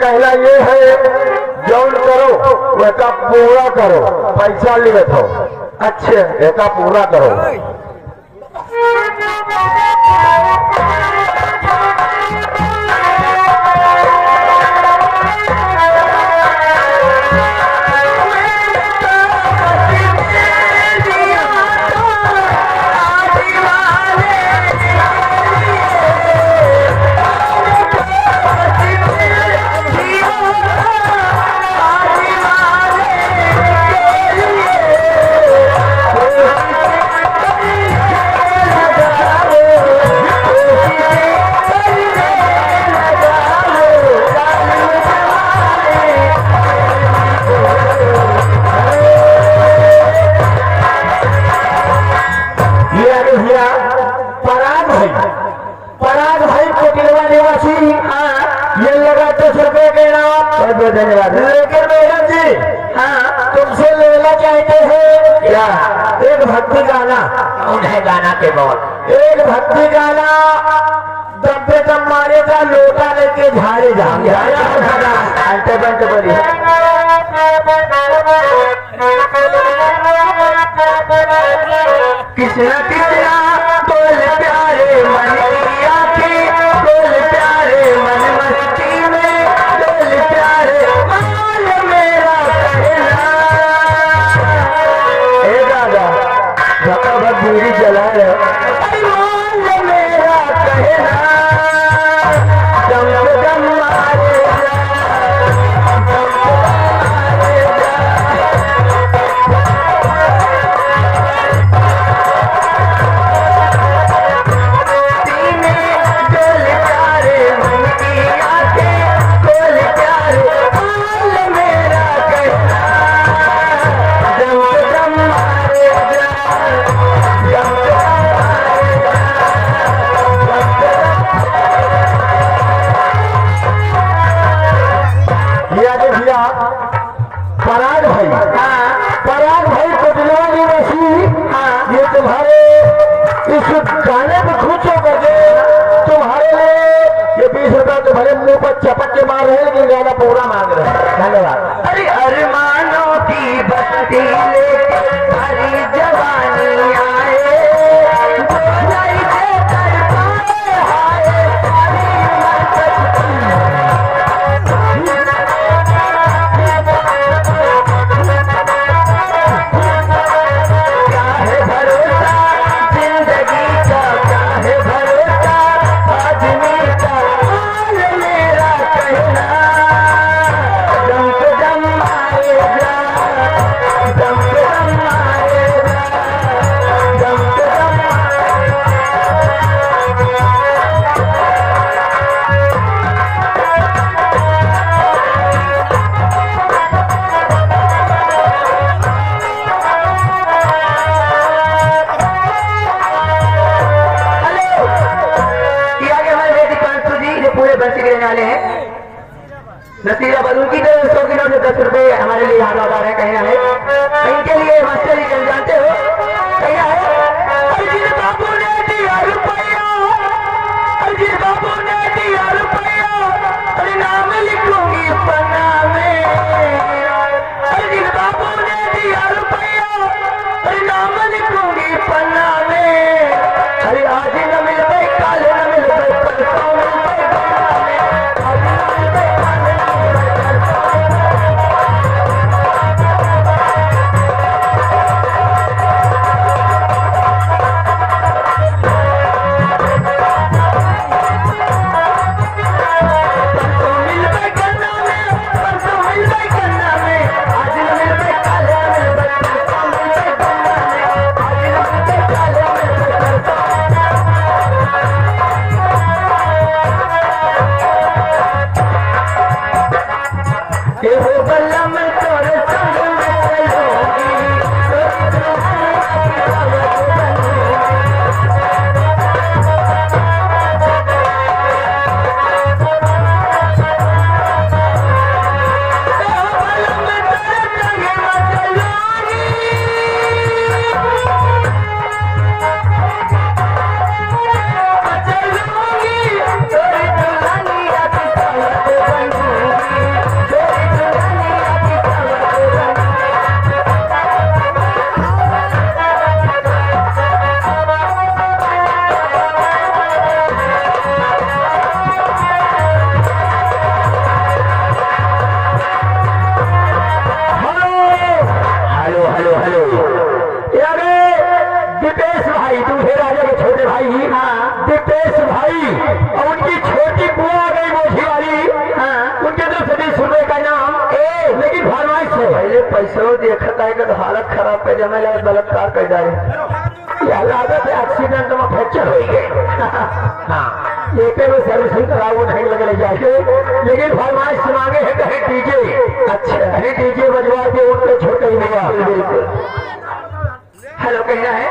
कहला ये है जौन करो वैसा पूरा करो, पैसा ले थो अच्छे ऐसा पूरा करो। धन्यवाद। लेकिन मैडम जी हाँ तुमसे लेना चाहते हैं क्या एक भक्ति गाना? उन्हें गाना के बोल एक भक्ति गाना दम पे दम मारे जा लोटा लेके झाड़े जा किसना किसना बोल प्यारे मन की आँखें बोल प्यारे मन मस्ती में बोल प्यारे माल मेरा कहना। ए दादा धक्का भर दूरी जला रहे माल मेरा कहना दम दम मारे जा पराग भाई कोटलवा निवासी ये तुम्हारे इस गाने में खुश होकर के तुम्हारे लिए ये 20 रुपया तुम्हारे मुंह पर चपट के मार रहे हैं लेकिन गाना पूरा मांग रहे हैं। धन्यवाद। अरे अरमानों की बस्ती लेके हरी जवानी आए दम बलम तोरे संग में चलूंगी तोरी दुल्हनिया की सवत बनूंगी। दीपेश भाई दूल्हे राजा के छोटे भाई दीपेश भाई और उनकी छोटी बुआ आ गई मोची वाली उनके तरफ से 20 रुपए का नाम लेकिन फरमाइश है पहले पैसों देखता है कि हालत खराब कर जमे लगे बलात्कार कर जाए यह लागत है एक्सीडेंट में फ्रैक्चर हो गए लेके में सर्विसिंग कराओ वो नहीं लगे जाके लेकिन फरमाइश मांगे है कहीं डीजे अच्छा कहीं डीजे बजवा के उनके छोटे ही बिल्कुल हेलो कहना है